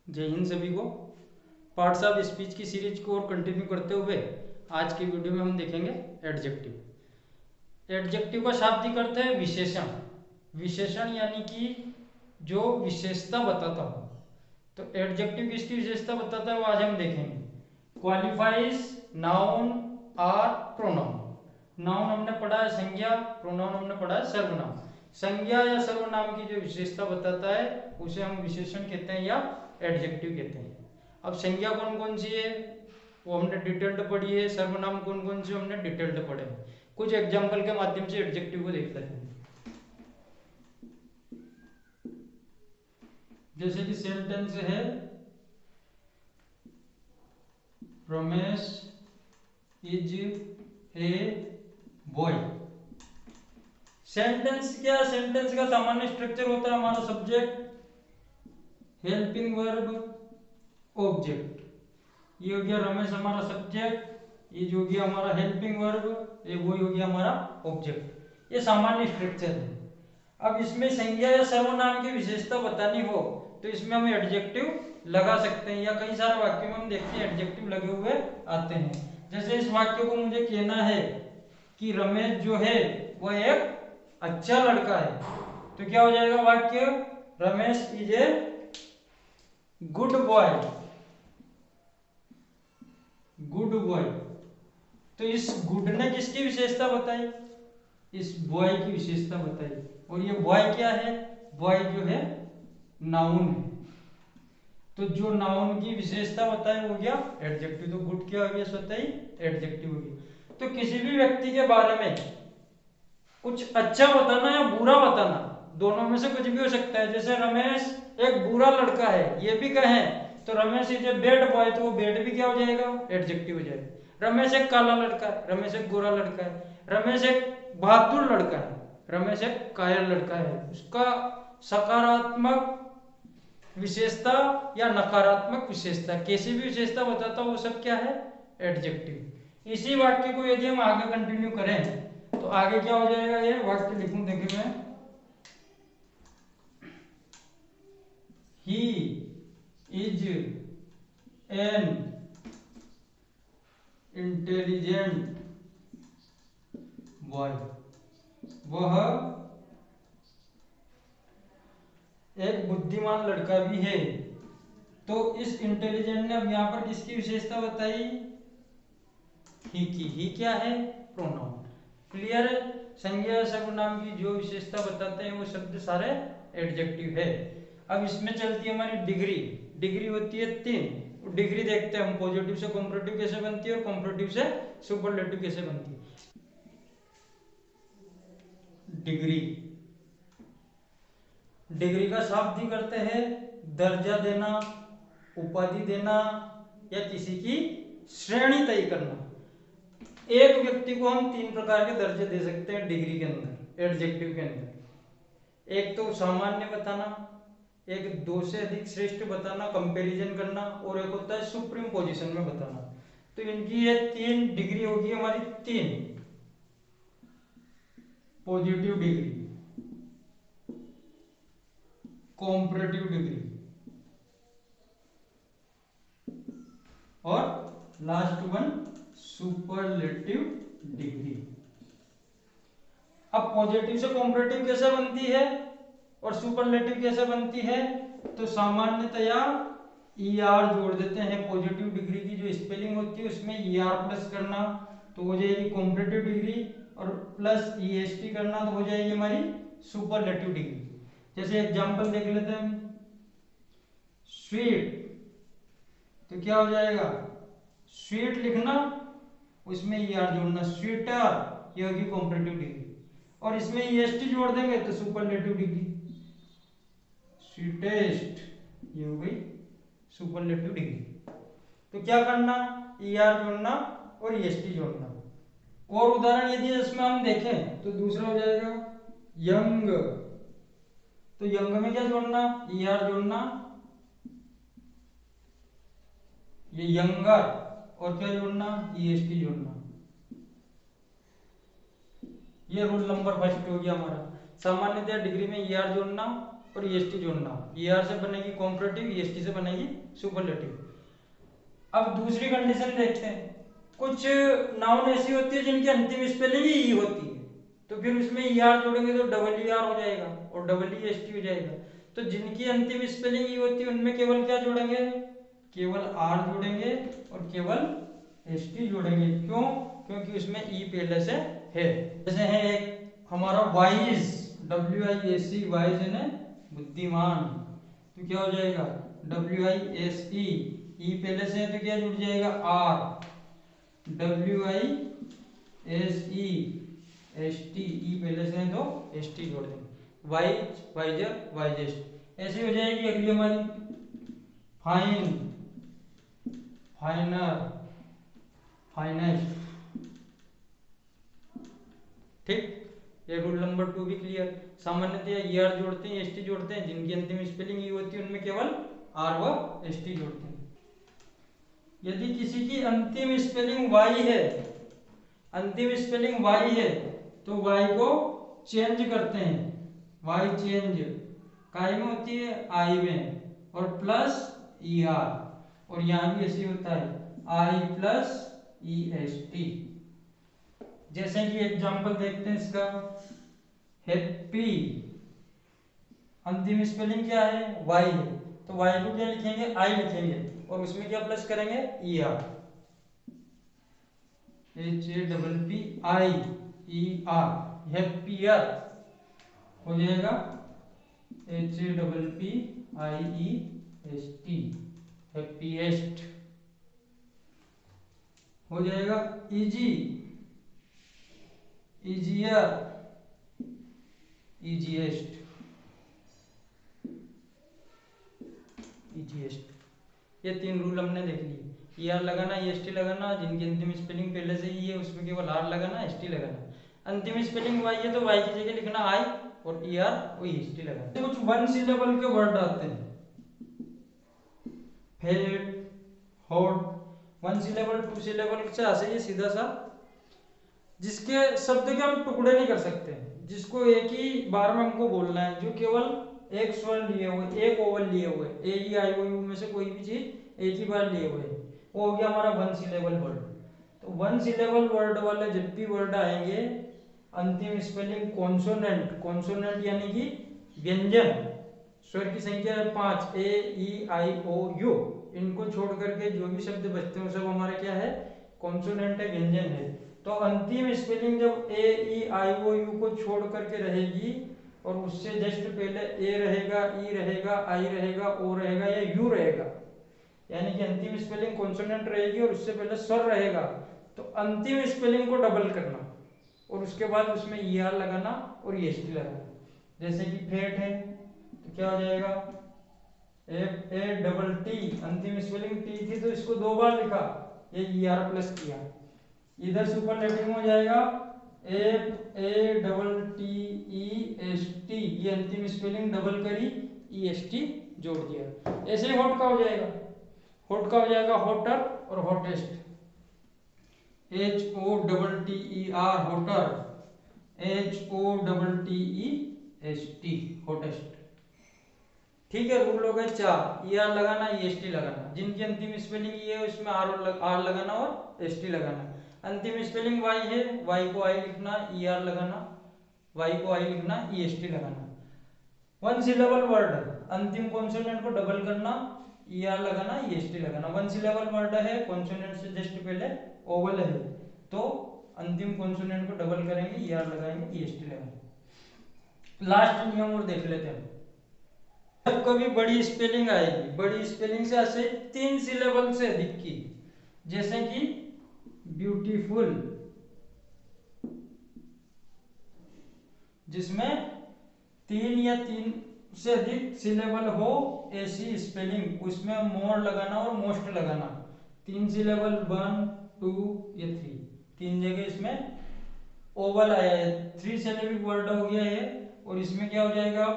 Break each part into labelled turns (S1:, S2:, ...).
S1: जय हिंद सभी को। पार्ट्स ऑफ स्पीच की सीरीज को और कंटिन्यू करते हुए आज की वीडियो में हम देखेंगे एडजेक्टिव। एडजेक्टिव का शाब्दिक अर्थ है विशेषण। विशेषण यानी कि जो विशेषता बताता हो। तो एडजेक्टिव किसकी विशेषता बताता है वो आज हम देखेंगे। क्वालिफाइज नाउन और प्रोनाउन। नाउन हमने पढ़ा है संज्ञा, प्रोनाउन हमने पढ़ा है सर्वनाम। संज्ञा या सर्वनाम की जो विशेषता बताता है उसे हम विशेषण कहते हैं या एडजेक्टिव कहते हैं। अब संज्ञा कौन कौन सी है वो हमने डिटेल्ड पढ़ी है, सर्वनाम कौन कौन से हमने डिटेल्ड पढ़े हैं। कुछ एग्जाम्पल के माध्यम से एडजेक्टिव को देख लेते हैं। जैसे कि सेंटेंस है Ramesh is a boy. Sentence क्या, सेंटेंस का सामान्य स्ट्रक्चर होता है हमारा सब्जेक्ट, हेल्पिंग वर्ब, ऑब्जेक्ट। ये हो गया रमेश हमारा सब्जेक्ट, ये जो हो गया हमारा हेल्पिंग वर्ब, ये वो हो गया हमारा ऑब्जेक्ट। ये सामान्य स्ट्रक्चर है। अब इसमें संज्ञा या सर्वनाम की विशेषता बतानी हो तो इसमें हम एडजेक्टिव लगा सकते हैं, या कई सारे वाक्यों में हम देखते हैं एडजेक्टिव लगे हुए आते हैं। जैसे इस वाक्य को मुझे कहना है कि रमेश जो है वह एक अच्छा लड़का है, तो क्या हो जाएगा वाक्य, Ramesh is a good boy. Good boy. तो इस गुड ने किसकी विशेषता बताई, इस बॉय की विशेषता बताई। और ये बॉय क्या है, बॉय जो है नाउन है। तो जो नाउन की विशेषता बताए हो गया एडजेक्टिव। तो गुड क्या हो गया, स्वतः ही एडजेक्टिव हो गया। तो किसी भी व्यक्ति के बारे में कुछ अच्छा बताना या बुरा बताना, दोनों में से कुछ भी हो सकता है। जैसे रमेश एक बुरा लड़का है ये भी कहें तो Ramesh is a bad boy, तो वो बैड भी क्या हो जाएगा, एडजेक्टिव हो जाएगा। रमेश एक काला लड़का है, रमेश एक गोरा लड़का है, रमेश एक बहादुर लड़का है, रमेश एक कायर लड़का है, उसका सकारात्मक विशेषता या नकारात्मक विशेषता, कैसी भी विशेषता बताता हो वो सब क्या है, एडजेक्टिव। इसी वाक्य को यदि हम आगे कंटिन्यू करें तो आगे क्या हो जाएगा, ये वाक्य लिखूं, देखिए मैं, he is an intelligent boy. वह एक बुद्धिमान लड़का भी है। तो इस इंटेलिजेंट ने अब यहां पर किसकी विशेषता बताई, ही की। ही क्या है, प्रोनाउन। क्लियर है। संज्ञा सर्वनाम की जो विशेषता बताते हैं वो शब्द सारे एडजेक्टिव है। अब इसमें चलती है हमारी डिग्री। डिग्री होती है 3। डिग्री देखते हैं हम, पॉजिटिव से कॉम्परेटिव कैसे बनती है और कॉम्परेटिव से सुपरलेटिव कैसे बनती है। डिग्री, डिग्री का शाब्दिक अर्थ है दर्जा देना, उपाधि देना या किसी की श्रेणी तय करना। एक व्यक्ति को हम 3 प्रकार के दर्जे दे सकते हैं डिग्री के अंदर, एडजेक्टिव के अंदर। एक तो सामान्य बताना, एक 2 से अधिक श्रेष्ठ बताना, कंपैरिजन करना, और एक होता है सुप्रीम पोजीशन में बताना। तो इनकी ये 3 डिग्री होगी हमारी। 3 पॉजिटिव डिग्री, कॉम्परेटिव डिग्री और लास्ट वन सुपरलेटिव डिग्री। अब पॉजिटिव से कॉम्परेटिव कैसे बनती है और सुपरलेटिव कैसे बनती है, तो सामान्यतया ER जोड़ देते हैं। पॉजिटिव डिग्री की जो स्पेलिंग होती है उसमें ER प्लस करना तो हो जाएगी कॉम्परेटिव डिग्री, और प्लस EST करना तो हो जाएगी हमारी सुपरलेटिव डिग्री। जैसे एग्जांपल देख लेते हैं, स्वीट, तो क्या हो जाएगा, स्वीट लिखना, उसमें ER जोड़ना, स्वीटर, ये होगी कॉम्परेटिव डिग्री, और इसमें EST जोड़ देंगे तो सुपरलेटिव डिग्री, स्वीटेस्ट, ये हो गई सुपरलेटिव डिग्री। तो क्या करना, ER जोड़ना और EST जोड़ना। और उदाहरण यदि इसमें हम देखें तो दूसरा हो जाएगा यंग, तो यंग में क्या जोड़ना, ER जोड़ना, ये यंगर, और क्या जोड़ना, EST जोड़ना। ये रूल नंबर फर्स्ट हो गया हमारा। सामान्यतः डिग्री में ER जोड़ना और ईएसटी जोड़ना। ईआर से बनेगी कॉम्परेटिव, ईएसटी से बनेगी सुपरलेटिव। अब दूसरी कंडीशन देखते हैं। कुछ नाउन ऐसी होती है जिनकी अंतिम स्पेलिंग ही ई होती है, तो फिर उसमें ईआर जोड़ेंगे तो डबल ईआर हो जाएगा और डबल ईएसटी हो जाएगा। तो जिनकी अंतिम स्पेलिंग ई होती है उनमें केवल क्या जोड़ेंगे, केवल आर जोड़ेंगे और केवल एसटी जोड़ेंगे। क्यों? क्योंकि उसमें ई पहले से है। जैसे है एक हमारा वाइज, WIAC, वाइज यानी बुद्धिमान, तो क्या हो जाएगा WISE, ई पहले से है तो क्या जुड़ जाएगा आर, WISE, ST, ई पहले से है तो ST जोड़ देंगे। वाइज, वाइजर, वाइजेस्ट, ऐसे हो जाएगी। अगली हमारी फाइन, फाइनर, फाइनेस्ट। ठीक, ये रूल नंबर 2 भी क्लियर। सामान्यतः ईआर जोड़ते हैं, एसटी जोड़ते हैं, जिनकी अंतिम स्पेलिंग ई होती है उनमें केवल आर व एसटी जोड़ते हैं। यदि किसी की अंतिम स्पेलिंग वाई है, अंतिम स्पेलिंग वाई है, तो वाई को चेंज करते हैं। वाई चेंज काय में होती है, आई में, और प्लस ई आर, और यहां भी ऐसे होता है आई प्लस ई एस टी। जैसे कि एग्जांपल देखते हैं इसका, हैप्पी, अंतिम स्पेलिंग क्या है, वाई है, तो वाई को क्या लिखेंगे, आई लिखेंगे, और उसमें क्या प्लस करेंगे, ई आर, HAPPIER, हैप्पियर हो जाएगा HAPPIEST, हैप्पीएस्ट हो जाएगा। Easy, easier, easiest, easiest. ये 3 रूल हमने देख लिए। ईआर लगाना, ईएसटी लगाना, जिनकी अंतिम स्पेलिंग पहले से ही है उसमें केवल आर लगाना, एसटी लगाना। अंतिम स्पेलिंग वाई है तो वाई की जगह लिखना आई और ईआर और ईएसटी लगाना। कुछ वन सिलेबल के वर्ड आते हैं, fat, hot, one syllable, two syllable से ऐसे ही सीधा सा, जिसके शब्द के हम टुकड़े नहीं कर सकते, जिसको एक ही बार में हमको बोलना है, जो केवल एक स्वर लिए हुए, एक ओवल लिए हुए, ए ई आई ओ यू में से कोई भी चीज एक ही बार लिए हुए, वो हो गया हमारा वन सिलेबल वर्ड। तो वन सिलेबल वर्ड वाले जब भी वर्ड आएंगे, अंतिम स्पेलिंग कॉन्सोनेंट, कॉन्सोनेंट यानी कि व्यंजन, स्वर की संख्या 5, ए ई आई ओ यू, इनको छोड़ करके जो भी शब्द बचते हैं सब हमारे क्या है, कॉन्सोनेंट है, व्यंजन है। तो अंतिम स्पेलिंग जब ए ई आई ओ यू को छोड़ करके रहेगी और उससे जस्ट पहले ए रहेगा, ई रहेगा, आई रहेगा, ओ रहेगा या यू रहेगा, यानी कि अंतिम स्पेलिंग कॉन्सोनेंट रहेगी और उससे पहले स्वर रहेगा, तो अंतिम स्पेलिंग को डबल करना और उसके बाद उसमें ई आर लगाना और ईएसटी लगाना। जैसे कि फेट है तो क्या हो जाएगा, एफ ए डबल टी, अंतिम स्पेलिंग टी थी तो इसको 2 बार लिखा, ये ई आर प्लस किया। इधर सुपरलेटिव हो जाएगा F A double T E S T, ये अंतिम स्पेलिंग डबल करी, ई एस टी जोड़ दिया। ऐसे ही हॉट का हो जाएगा, हॉट का हो जाएगा हॉटर और hottest, H O double T E R hotter, H O double T E S T hottest. ठीक है, रूल हो गए 4, ई आर लगाना, ई एस टी लगाना, जिनकी अंतिम स्पेलिंग ये है उसमें आर लगाना और एस टी लगाना। अंतिम स्पेलिंग वाई है, वाई को आई लिखना, ई आर लगाना, वाई को आई लिखना, ई एस टी लगाना। वन सिलेबल वर्ड, अंतिम कॉन्सोनेंट को डबल करना, ई आर लगाना, ई एस टी लगाना। वन सिलेबल वर्ड है, कॉन्सोनेंट से जस्ट पहले ओवल है, तो अंतिम कॉन्सोनेंट को डबल करेंगे, ई आर लगाएंगे, ई एस टी लगाएंगे। लास्ट नियम और देख लेते हैं। जब कभी बड़ी स्पेलिंग आएगी, बड़ी स्पेलिंग से ऐसे 3 सिलेबल से अधिक की, जैसे कि ब्यूटीफुल, जिसमें 3 या 3 से अधिक सिलेबल हो, ऐसी स्पेलिंग, उसमें मोर लगाना और मोस्ट लगाना। 3 सिलेबल 1 2 या 3, 3 जगह इसमें ओवल आया है, 3 सिलेबिक वर्ड हो गया है, और इसमें क्या हो जाएगा,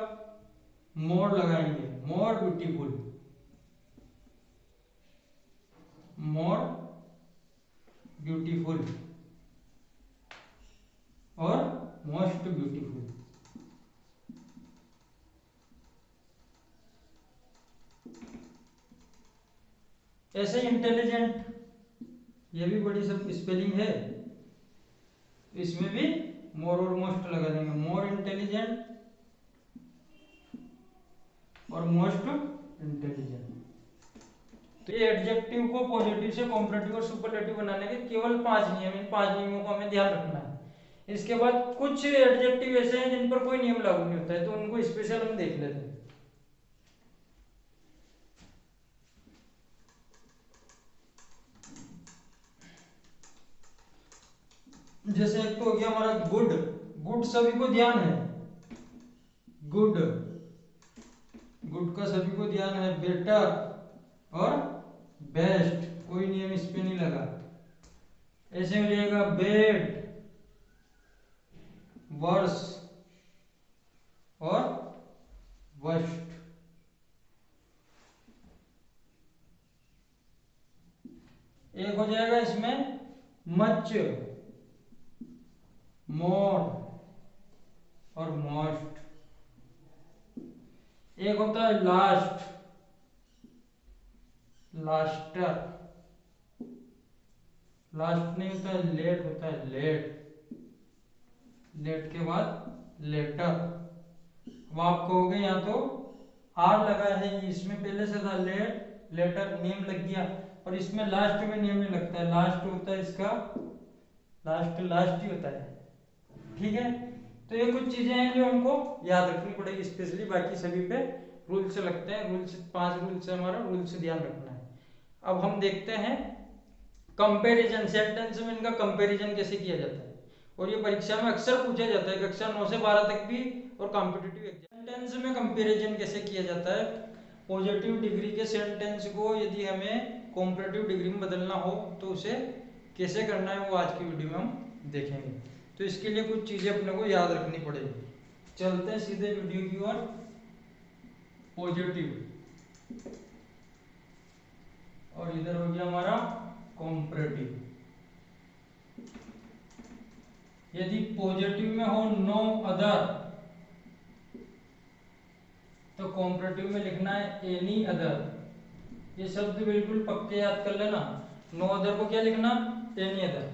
S1: मोर लगाएंगे, मोर ब्यूटीफुल, मोर ब्यूटीफुल और मोस्ट ब्यूटीफुल। ऐसे इंटेलिजेंट, ये भी बड़ी सब स्पेलिंग है, इसमें भी मोर और मोस्ट लगा देंगे, मोर इंटेलिजेंट और मोस्ट इंटेलिजेंट। तो ये एडजेक्टिव को पॉजिटिव से कॉम्परेटिव और सुपरलेटिव बनाने के केवल 5 नियम, इन 5 नियमों को हमें ध्यान रखना है। इसके बाद कुछ एडजेक्टिव ऐसे हैं जिन पर कोई नियम लागू नहीं होता है, तो उनको स्पेशल हम देख लेते हैं। जैसे एक तो हो गया हमारा गुड, गुड सभी को ध्यान है, गुड, गुड का सभी को ध्यान है। बेटर और बेस्ट, कोई नियम इस पे नहीं लगा। ऐसे हो जाएगा बेड, वर्स और वर्स्ट। एक हो जाएगा इसमें मच, मोर और मोस्ट। एक होता है लास्ट, लास्टर, लास्ट नहीं होता है, लेट होता है, लेट, लेट के बाद लेटर। अब आप कहोगे यहाँ तो आर लगा है, इसमें पहले से था लेट, लेटर नेम लग गया, और इसमें लास्ट में नेम नहीं लगता है, लास्ट होता है इसका, लास्ट लास्ट ही होता है। ठीक है, तो ये कुछ चीजें हैं जो हमको याद रखनी पड़ेगी स्पेशली, बाकी सभी पे रूल से लगते हैं। रूल से 5 रूल से हमारा रूल से ध्यान रखना है। अब हम देखते हैं कंपैरिजन, सेंटेंस में इनका कंपैरिजन कैसे किया जाता है, और ये परीक्षा में अक्सर पूछा जाता है, कक्षा 9 से 12 तक भी और कॉम्पिटिटिव एग्जाम। सेंटेंस में कंपैरिजन कैसे किया जाता है, पॉजिटिव डिग्री के सेंटेंस को यदि हमें कॉम्परेटिव डिग्री में बदलना हो तो उसे कैसे करना है, वो आज की वीडियो में हम देखेंगे। तो इसके लिए कुछ चीजें अपने को याद रखनी पड़ेगी। चलते हैं सीधे वीडियो की ओर। पॉजिटिव और इधर हो गया हमारा कॉम्परेटिव। यदि पॉजिटिव में हो नो अदर, तो कॉम्परेटिव में लिखना है एनी अदर। ये शब्द बिल्कुल पक्के याद कर लेना। नो अदर को क्या लिखना, एनी अदर।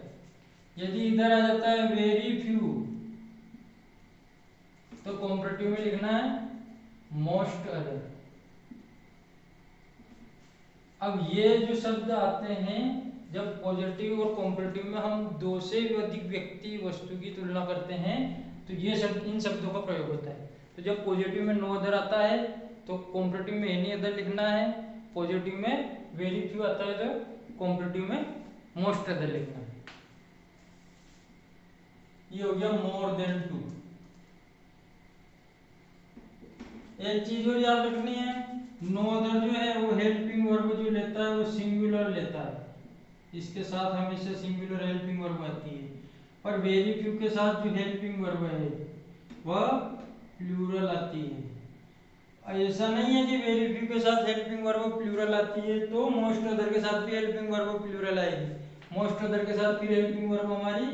S1: यदि इधर आ जाता है वेरी फ्यू, तो कॉम्परेटिव में लिखना है मोस्ट अदर। अब ये जो शब्द आते हैं जब पॉजिटिव और कॉम्परेटिव में हम 2 से भी अधिक व्यक्ति वस्तु की तुलना करते हैं, तो ये शब्द, इन शब्दों का प्रयोग होता है। तो जब पॉजिटिव में नो अदर आता है तो कॉम्परेटिव में एनी अदर लिखना है, पॉजिटिव में वेरी फ्यू आता है तो कॉम्परेटिव में मोस्ट अदर लिखना है। ये हो गया मोर देन 2। एक चीज और याद रखनी है, नो अदर जो है वो हेल्पिंग वर्ब जो लेता है वो सिंगुलर लेता है, इसके साथ हमेशा सिंगुलर हेल्पिंग वर्ब आती है। पर वेरी फ्यू के साथ जो हेल्पिंग वर्ब है वह प्लूरल आती है। ऐसा नहीं है कि वेरी फ्यू के साथ हेल्पिंग वर्ब प्लूरल आती है तो मोस्ट अदर के साथ भी हेल्पिंग वर्ब प्लूरल आएगी। मोस्ट अदर के साथ फिर हेल्पिंग वर्ब हमारी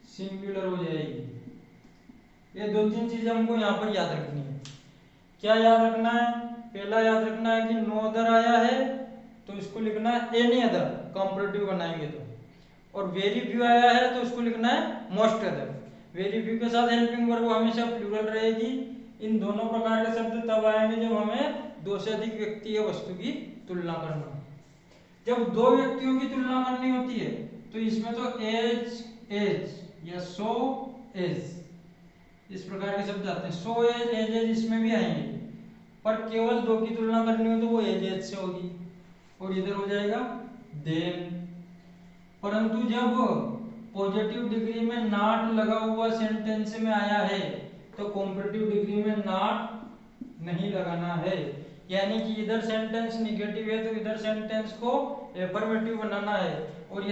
S1: सिंगुलर हो जाएगी। ये 2-3 चीजें हमको यहाँ पर याद रखनी है। क्या याद रखना है, पहला याद रखना है कि नो अदर आया है तो इसको लिखना है एनी अदर, कॉम्परेटिव बनाएंगे तो। और वेरी फ्यू आया है तो उसको लिखना है मोस्ट अदर। वेरी फ्यू के साथ हेल्पिंग वर्ब हमेशा प्लूरल रहेगी। इन दोनों प्रकार के शब्द तब आएंगे जब हमें 2 से अधिक व्यक्ति या वस्तु की तुलना करना है। जब 2 व्यक्तियों की तुलना करनी होती है तो इसमें तो एज, एज या सो एज, इस प्रकार के शब्द आते हैं। सो एज, एज एज इसमें भी आएंगे, पर केवल 2 की तुलना करनी हो तो वो एज एज से होगी, और इधर हो जाएगा देन। परंतु जब पॉजिटिव डिग्री में नॉट लगा हुआ सेंटेंस में आया है तो कॉम्परेटिव डिग्री में नॉट नहीं लगाना है। यानी कि इधर सेंटेंस निगेटिव है तो इधर सेंटेंस को एफर्मेटिव बनाना है, और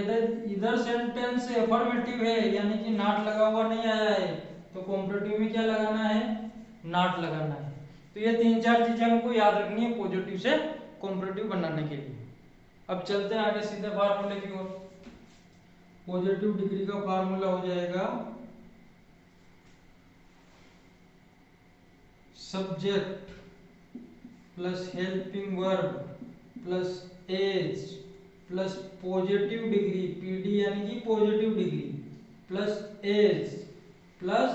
S1: इधर सेंटेंस एफर्मेटिव है यानी कि नॉट लगा हुआ नहीं आया है तो कॉम्परेटिव में क्या लगाना है, नॉट लगाना है। तो ये 3-4 चीजें हमको याद रखनी है पॉजिटिव से कॉम्परेटिव बनाने के लिए। अब चलते हैं आगे सीधे फार्मूले की ओर। पॉजिटिव डिग्री का फार्मूला हो जाएगा subject plus helping verb plus as plus positive degree, PD यानी कि positive degree, plus as plus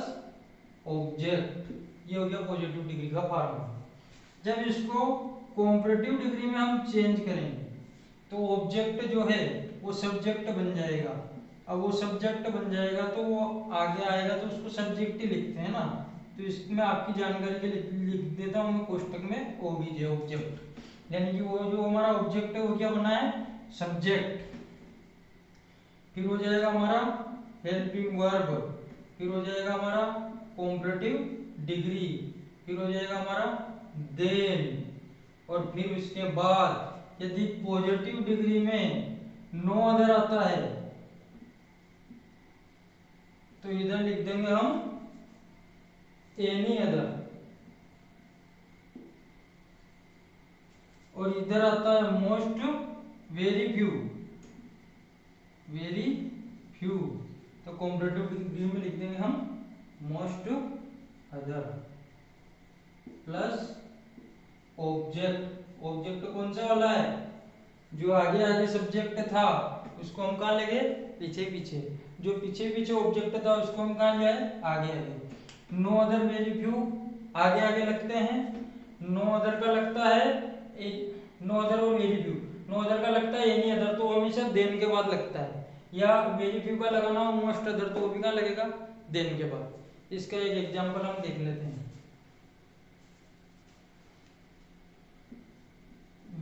S1: object, ये हो गया पॉजिटिव डिग्री का फार्मूला। जब इसको कॉम्परेटिव डिग्री में हम चेंज करेंगे तो ऑब्जेक्ट जो है वो सब्जेक्ट बन जाएगा। अब वो सब्जेक्ट बन जाएगा तो वो आगे आएगा तो उसको सब्जेक्ट ही लिखते हैं ना, तो इसमें आपकी जानकारी के लिए लिख देता हूँ मैं कोष्टक में ओबीजे ऑब्जेक्ट, यानी कि वो जो हमारा ऑब्जेक्ट है वो क्या बना है, सब्जेक्ट। फिर हो जाएगा हमारा हेल्पिंग वर्ब, फिर हो जाएगा हमारा कॉम्परेटिव डिग्री, फिर हो जाएगा हमारा देन, और फिर उसके बाद यदि पॉजिटिव डिग्री में नो अदर आता है तो इधर लिख देंगे हम एनी अदर, और इधर आता है most very few, very few, तो कॉम्परेटिव डिग्री में लिख देंगे हम most other plus object. Object कौन सा वाला है, जो आगे आगे सब्जेक्ट था उसको हम कहाँ लेंगे, पीछे पीछे, जो पीछे पीछे ऑब्जेक्ट था उसको हम कहाँ ले आए, आगे आगे। नो अदर वेरी फ्यू आगे आगे लगते हैं, नो अदर का लगता है नो अदर और वेरी फ्यू, नो अदर का लगता है एनी अदर, तो हमेशा देन के बाद लगता है, या वेरी फ्यू का लगाना हो मोस्ट अदर तो वो भी कहाँ लगेगा, देन के बाद। इसका एक एग्जांपल हम देख लेते हैं।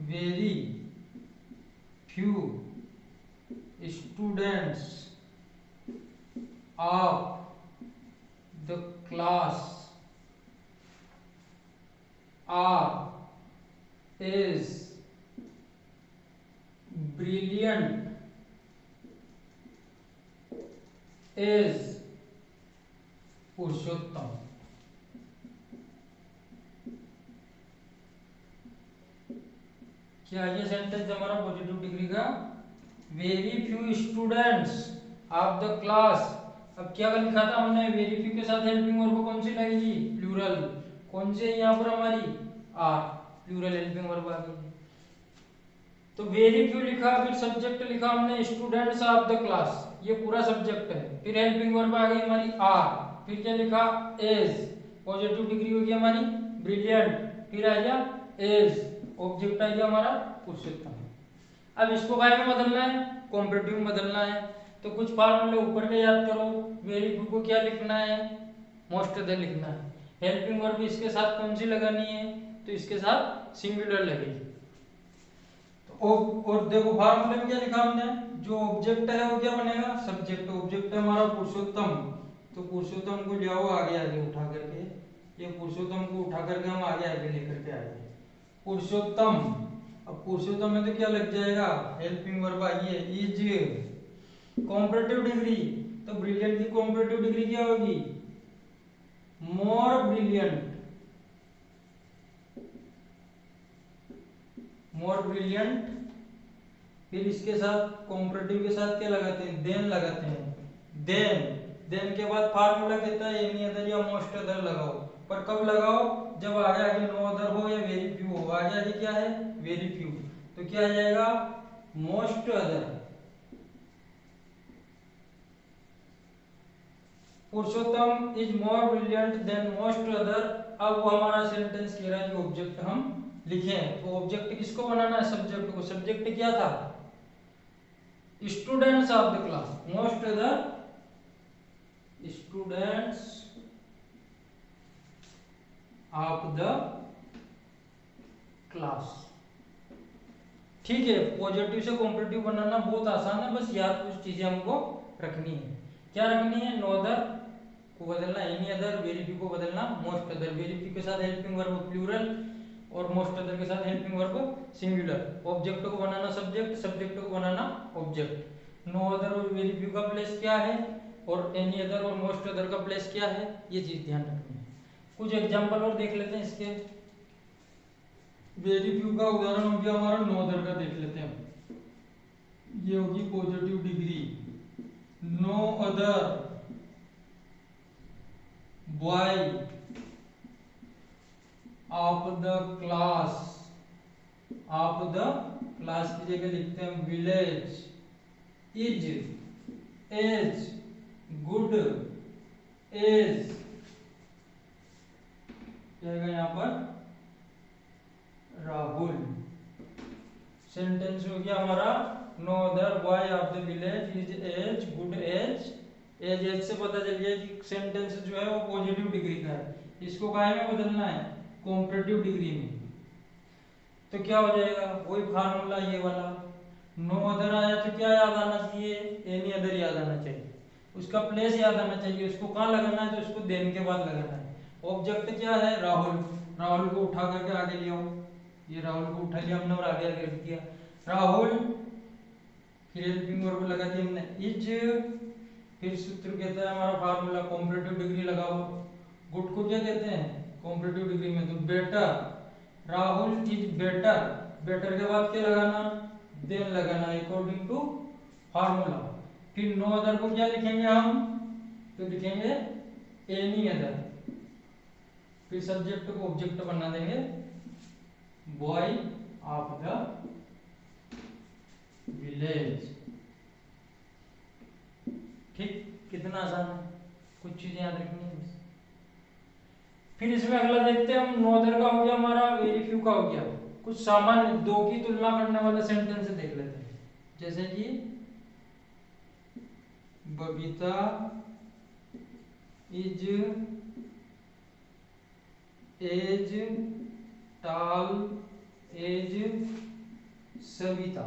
S1: Very few students of the class are as brilliant as पुरुषोत्तम। क्या ये सेंटेंस हमारा पॉजिटिव डिग्री का, very few students of the class. अब क्या लिखा था हमने, वेरी फ्यू के साथ हेल्पिंग वर्ब कौन सी लगेगी, प्लूरल, कौन सी है यहाँ पर हमारी, आर, प्लूरल हेल्पिंग वर्ब आ गई। तो वेरी फ्यू लिखा, फिर सब्जेक्ट लिखा हमने स्टूडेंट्स ऑफ द क्लास, ये पूरा सब्जेक्ट है, फिर हेल्पिंग वर्ब आ गई हमारी आर, फिर क्या लिखा एज, पॉजिटिव डिग्री होगी हमारी ब्रिलियंट, फिर आ गया एज, ऑब्जेक्ट आ गया हमारा पुरुषोत्तम। अब इसको काय में बदलना है, कॉम्परेटिव में बदलना है, तो कुछ फार्मूले ऊपर के याद करो। वेरी फ्यू को क्या लिखना है, मोस्ट अदर लिखना है। हेल्पिंग वर्ब इसके साथ कौन सी लगानी है, तो इसके साथ सिंगुलर लगेगी। तो और देखो फार्मूले में क्या लिखा हमने, जो ऑब्जेक्ट है वो क्या बनेगा, सब्जेक्ट, ऑब्जेक्ट है हमारा पुरुषोत्तम, तो पुरुषोत्तम को ले आओ आगे आगे उठा करके, ये पुरुषोत्तम को उठा करके हम आगे आगे लेकर के आए पुरुषोत्तम। अब पुरुषोत्तम में तो क्या लग जाएगा, हेल्पिंग वर्ब आई है इज, कॉम्परेटिव डिग्री, तो ब्रिलियंट की कॉम्परेटिव डिग्री क्या होगी, मोर ब्रिलियंट, मोर ब्रिलियंट, फिर इसके साथ कॉम्परेटिव के साथ क्या लगाते हैं, देन लगाते हैं, देन, देन के बाद फार्मूला कहता है एनी अदर या मोस्ट अदर लगाओ, पर कब लगाओ, जब आगे आगे नो अदर हो या वेरी फ्यू हो, आगे आगे क्या है, वेरी फ्यू, तो क्या आ जाएगा, most other. Purushottam is more brilliant than most other. अब वो हमारा सेंटेंस कह रहा है कि ऑब्जेक्ट हम लिखें, तो ऑब्जेक्ट किसको बनाना है, सब्जेक्ट को। सब्जेक्ट क्या था, students of the class, most other students of the class. ठीक है, पॉजिटिव से कॉम्परेटिव बनाना बहुत आसान है, बस याद कुछ चीजें हमको रखनी है। क्या रखनी है, नो अदर को बदलना एनी अदर, वेरी फ्यू को बदलना मोस्ट अदर, वेरी फ्यू के साथ हेल्पिंग वर्ब प्लूरल और मोस्ट अदर के साथ हेल्पिंग वर्ब सिंगुलर, ऑब्जेक्ट को बनाना सब्जेक्ट, सब्जेक्ट को बनाना ऑब्जेक्ट, नो अदर और वेरी फ्यू का प्लेस क्या है और एनी अदर और मोस्ट अदर का प्लेस क्या है, ये चीज ध्यान रखनी है। कुछ एग्जांपल और देख लेते हैं इसके। वेरी फ्यू का उदाहरण हो गया हमारा नो अदर का, देख लेते हैं। ये होगी positive degree, no other boy of the class of the class की जगह लिखते हैं village is as good as, यहाँ पर राहुल। सेंटेंस हो गया हमारा, no other boy of the village is as good as. As से पता चल गया कि सेंटेंस जो है वो पॉजिटिव डिग्री का है। इसको काहे में बदलना है, कॉम्परेटिव डिग्री में। तो क्या हो जाएगा, वही फार्मूला ये वाला, नो अदर आया तो क्या याद आना चाहिए, एनी अदर याद आना चाहिए। उसका प्लेस याद आना चाहिए, उसको कहाँ लगाना है, तो उसको देन के बाद लगाना है। ऑब्जेक्ट क्या है, राहुल। राहुल को उठा करके आगे ले आओ, ये राहुल को उठा लिया हमने और आगे आगे रख दिया राहुल। फिर हेल्पिंग वर्ब लगा दिया हमने इज। फिर सूत्र कहता है हमारा फार्मूला कॉम्परेटिव डिग्री लगाओ। गुड को क्या कहते हैं, कॉम्परेटिव डिग्री में तो better. Rahul is better, better के बाद क्या लगाना, देन लगाना अकॉर्डिंग टू फार्मूला। फिर नो अदर को क्या लिखेंगे हम, तो लिखेंगे एनी अदर। फिर सब्जेक्ट को ऑब्जेक्ट बना देंगे बॉय ऑफ द विलेज। ठीक, कितना आसान है, कुछ चीजें याद रखनी है बस। फिर इसमें अगला देखते हैं हम, नो अदर का हो गया हमारा, वेरी फ्यू का हो गया। कुछ सामान्य दो की तुलना करने वाला सेंटेंस देख लेते हैं, जैसे कि बबीता इज एज टाल एज सविता।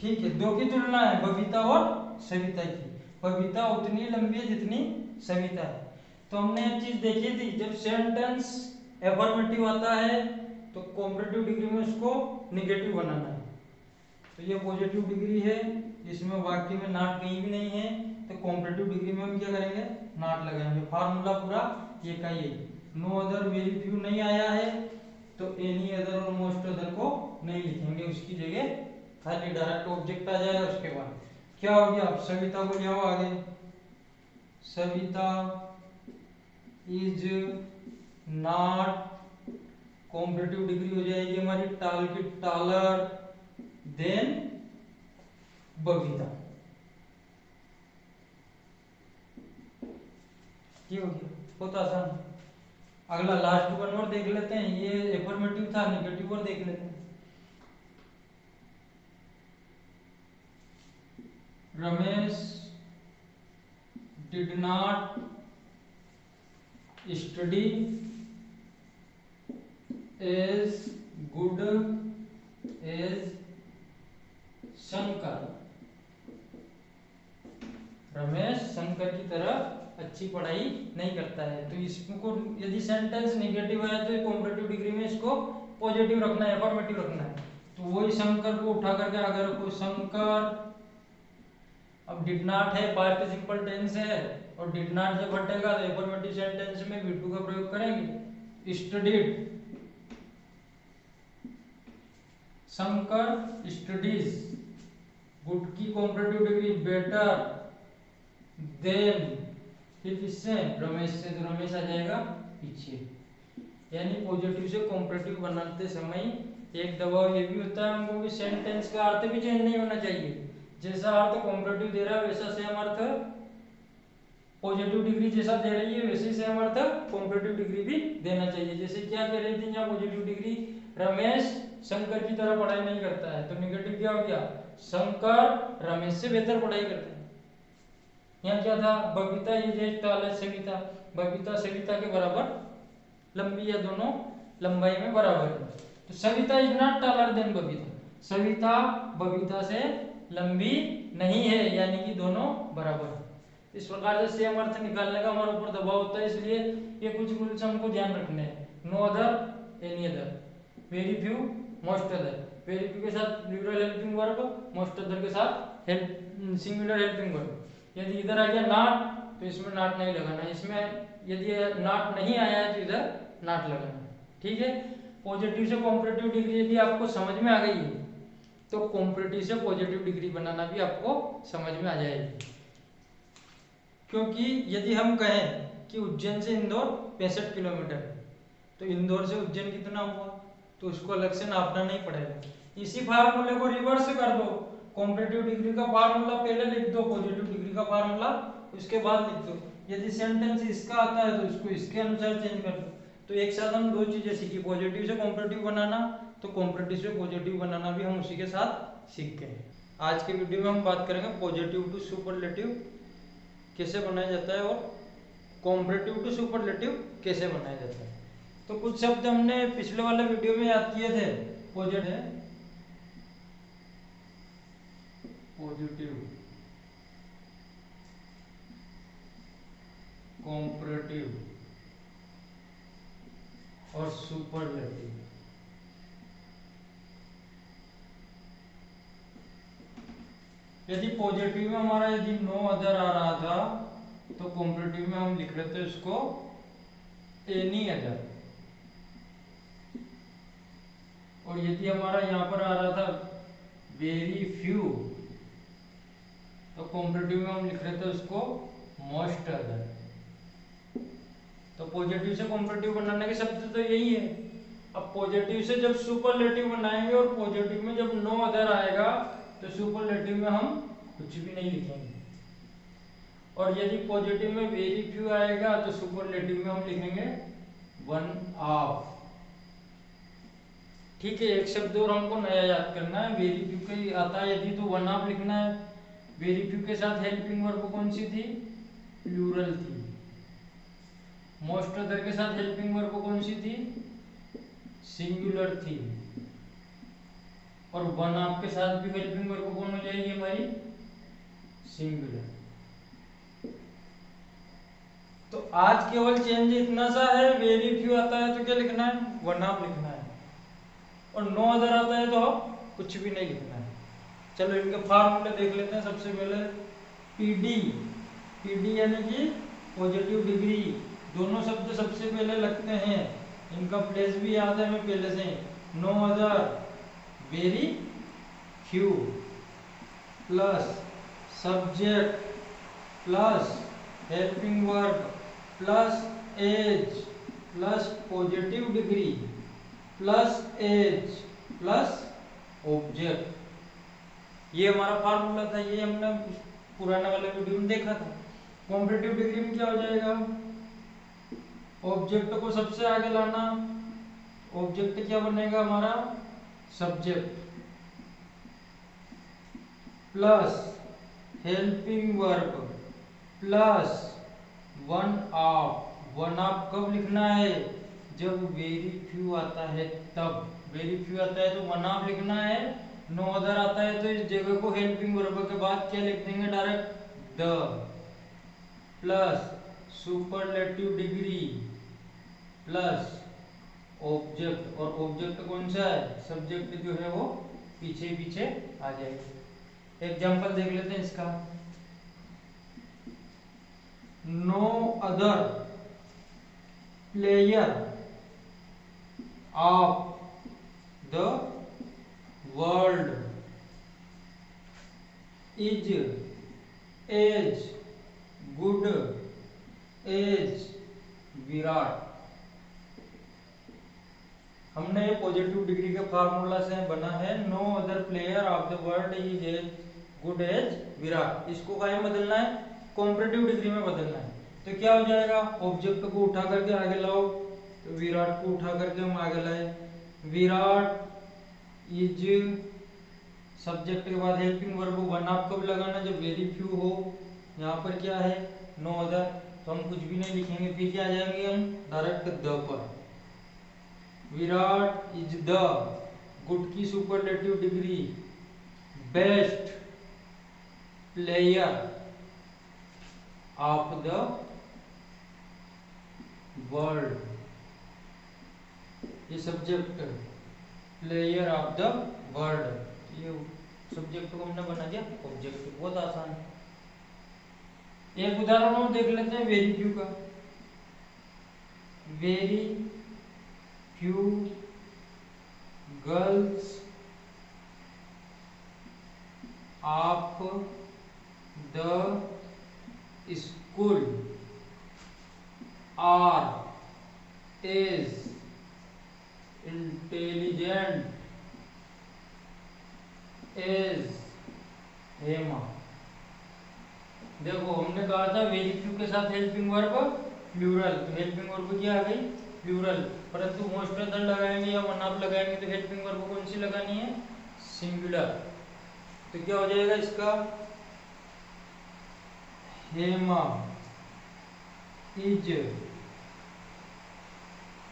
S1: ठीक है, दो की तुलना है बबीता और सविता की। बबीता उतनी लंबी है जितनी सविता है। तो हमने एक चीज देखी थी, जब सेंटेंस एफर्मेटिव आता है तो कॉम्परेटिव डिग्री में उसको निगेटिव बनाना है। तो ये पॉजिटिव डिग्री है, इसमें वाक्य में नॉट कहीं भी नहीं है, तो कॉम्परेटिव डिग्री में हम क्या करेंगे, नॉट लगाएंगे। फार्मूला पूरा ये का ये, नो अदर वेरी फ्यू नहीं आया है तो एनी अदर और मोस्ट अदर को नहीं लिखेंगे, उसकी जगह खाली डायरेक्ट ऑब्जेक्ट आ जाएगा। उसके बाद क्या हो गया, सविता को ले आओ आगे। Savita is not, comparative degree हो जाएगी हमारी टाल की टालर देन बबीता। ये हो गया, बहुत आसान। अगला लास्ट वन और देख लेते हैं, ये एफर्मेटिव था, नेगेटिव और देख लेते हैं। Ramesh did not study as good as Shankar. Ramesh Shankar की तरह अच्छी पढ़ाई नहीं करता है। तो इसको यदि सेंटेंस नेगेटिव है तो कॉम्परेटिव डिग्री में इसको पॉजिटिव रखना है, अफर्मेटिव रखना है। तो वही शंकर को उठा करके आगे रखो, शंकर। अब डिड नॉट है, पास्ट सिंपल टेंस है, और डिड नॉट जब हटेगा तो अफर्मेटिव सेंटेंस में वी टू का प्रयोग करेंगे। Studied, Shankar studies. गुड की कॉम्परेटिव डिग्री बेटर देन, फिर किससे, रमेश से, तो रमेश आ जाएगा पीछे। यानी पॉजिटिव से कॉम्परेटिव बनाते समय एक दबाव ये भी होता है हमको कि सेंटेंस का अर्थ भी चेंज नहीं होना चाहिए। जैसा अर्थ कॉम्परेटिव दे रहा है वैसा सेम अर्थ पॉजिटिव डिग्री जैसा दे रही है वैसे सेम अर्थ कॉम्परेटिव डिग्री भी देना चाहिए। जैसे क्या कह रही थी यहाँ पॉजिटिव डिग्री, रमेश शंकर की तरह पढ़ाई नहीं करता है, तो निगेटिव क्या हो गया, शंकर रमेश से बेहतर पढ़ाई करता है। यहाँ क्या था, बबीता ये टाल सविता, बबीता सविता के बराबर लंबी है, दोनों लंबाई में बराबर है। तो Savita is not taller than Babita, Savita Babita से लंबी नहीं है, यानी कि दोनों बराबर है। इस प्रकार से सेम अर्थ निकालने का हमारे ऊपर दबाव होता है, इसलिए ये कुछ रूल्स हमको ध्यान रखने हैं। No other any other, very few most other, very few के साथ plural helping verb, most other के साथ सिंगुलर हेल्पिंग वर्ब। यदि इधर आ गया नॉट तो इसमें नॉट नहीं लगाना, इसमें यदि नॉट नहीं आया है तो इधर नॉट लगाना। ठीक है, पॉजिटिव से कॉम्परेटिव डिग्री यदि आपको समझ में आ गई है तो कॉम्परेटिव से पॉजिटिव डिग्री बनाना भी आपको समझ में आ जाएगी। क्योंकि यदि हम कहें कि उज्जैन से इंदौर 65 किलोमीटर है, तो इंदौर से उज्जैन कितना हुआ, तो उसको अलग से नापना नहीं पड़ेगा। इसी फार्मूले को रिवर्स कर दो, कॉम्परेटिव डिग्री का फार्मूला पहले लिख दो, पॉजिटिव डिग्री का फार्मूला उसके बाद लिख दो। यदि सेंटेंस इसका आता है तो इसको इसके अनुसार चेंज कर दो। तो एक साथ हम दो चीजें सीखी, पॉजिटिव से कॉम्परेटिव बनाना, तो कॉम्परेटिव से पॉजिटिव बनाना भी हम उसी के साथ सीख गए। आज के वीडियो में हम बात करेंगे पॉजिटिव टू सुपरलेटिव कैसे बनाया जाता है और कॉम्परेटिव टू सुपरलेटिव कैसे बनाया जाता है। तो कुछ शब्द हमने पिछले वाले वीडियो में याद किए थे। पॉजिटिव, कॉम्परेटिव और सुपरलेटिव। यदि पॉजिटिव में हमारा यदि नो अदर आ रहा था तो कॉम्परेटिव में हम लिख रहे थे उसको एनी अदर। और यदि हमारा यहाँ पर आ रहा था वेरी फ्यू तो कॉम्परेटिव में हम लिख रहे थे उसको मोस्ट अदर। तो पॉजिटिव से कॉम्परेटिव बनाने के शब्द तो यही है। अब पॉजिटिव से जब सुपरलेटिव बनाएंगे और पॉजिटिव में जब नो अदर आएगा तो सुपरलेटिव में हम कुछ भी नहीं लिखेंगे। और यदि पॉजिटिव में वेरी फ्यू आएगा तो सुपरलेटिव में हम लिखेंगे वन ऑफ। ठीक है, एक शब्द और हमको नया याद करना है। वेरी फ्यू के आता है यदि तो वन ऑफ लिखना है। वेरी फ्यू के साथ हेल्पिंग वर्ब कौन सी थी? प्लूरल थी। मोस्ट अदर के साथ हेल्पिंग वर्ब कौन सी थी? सिंगुलर थी। और वन ऑफ के साथ भी हेल्पिंग वर्ब कौन हो जाएगी हमारी? सिंगुलर। तो आज केवल चेंज इतना सा है, वेरी फ्यू आता है तो क्या लिखना है? वन ऑफ लिखना है। और नो अदर आता है तो कुछ भी नहीं लिखना है। चलो इनके फार्मूले देख लेते हैं। सबसे पहले पीडी, पीडी यानी कि पॉजिटिव डिग्री। दोनों शब्द सबसे पहले लगते हैं, इनका प्लेस भी याद है हमें पहले से। No other, very few plus subject plus helping verb plus as plus positive degree plus as plus object. ये हमारा फार्मूला था, ये हमने पुराने वाले वीडियो में देखा था। कॉम्परेटिव डिग्री में क्या हो जाएगा? ऑब्जेक्ट को सबसे आगे लाना। ऑब्जेक्ट क्या बनेगा हमारा? Subject plus helping verb plus one of. One of कब लिखना है? जब वेरी फ्यू आता है तब। वेरी फ्यू आता है तो वन ऑफ लिखना है। नो अदर आता है तो इस जगह को हेल्पिंग वर्ब के बाद क्या लिख देंगे? Direct the plus superlative degree plus object. और ऑब्जेक्ट कौन सा है? सब्जेक्ट जो है वो पीछे पीछे आ जाएगा। एग्जाम्पल देख लेते हैं इसका। No other player of the world is as good as Virat. हमने ये पॉजिटिव डिग्री के फार्मूला से बना है। No other player of the world is as good as Virat. इसको क्या बदलना है? कॉम्परेटिव डिग्री में बदलना है। तो क्या हो जाएगा? ऑब्जेक्ट को उठा करके आगे लाओ, तो विराट को उठा करके हम आगे लाए। विराट इज, सब्जेक्ट के बाद हेल्पिंग वर्ब वन ऑफ कब लगाना? जब वेरी फ्यू हो। यहाँ पर क्या है? नो अदर, तो हम कुछ भी नहीं लिखेंगे। फिर क्या आ जाएंगे हम? डायरेक्ट द पर। विराट इज द, गुड की superlative degree, best player of the world. ये subject, player of the world, ये सब्जेक्ट को हमने बना दिया ऑब्जेक्ट। बहुत आसान है। एक उदाहरण हम देख लेते हैं वेरी फ्यू का। Very few girls of the school are as intelligent as Hema. देखो हमने कहा था वेरी फ्यू के साथ हेल्पिंग वर्ब प्लूरल, तो हेल्पिंग वर्ब क्या आ गई प्लूरल, परंतु मोस्ट अदर लगाएंगे या वन ऑफ लगाएंगे तो हेल्पिंग वर्ब कौन सी लगानी है सिंगुलर। तो क्या हो जाएगा इसका हेमा इज,